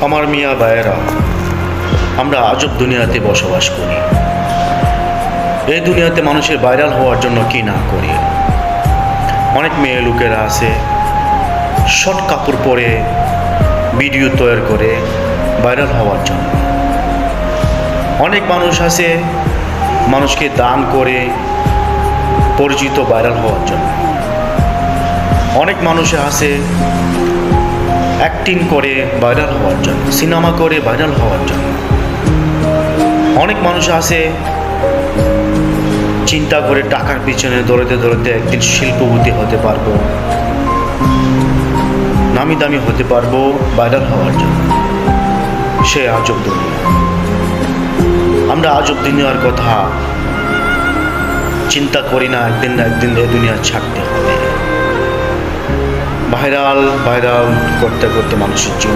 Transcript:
আমার মিয়া ভাইয়েরা, আমরা আজব দুনিয়াতে বসবাস করি। এই দুনিয়াতে মানুষের ভাইরাল হওয়ার জন্য কি না করি। অনেক মেয়ে লোকেরা আছে শর্ট কাপড় পরে ভিডিও তৈরি করে ভাইরাল হওয়ার জন্য। অনেক মানুষ আছে মানুষকে দান করে পরিচিত ভাইরাল হওয়ার জন্য। অনেক মানুষ আছে অ্যাক্টিং করে ভাইরাল হওয়ার জন্য, সিনেমা করে ভাইরাল হওয়ার জন্য। অনেক মানুষ আছে চিন্তা করে টাকার পিছনে দৌড়াতে দৌড়াতে একদিন শিল্পপতি হতে পারবো, নামি দামি হতে পারবো ভাইরাল হওয়ার জন্য। সে আজব দুনিয়া। আমরা আজব দুনিয়ার কথা চিন্তা করি না, একদিন না একদিন এই দুনিয়া ছাড়তে হবে। ভাইরাল করতে করতে মানুষের জীবন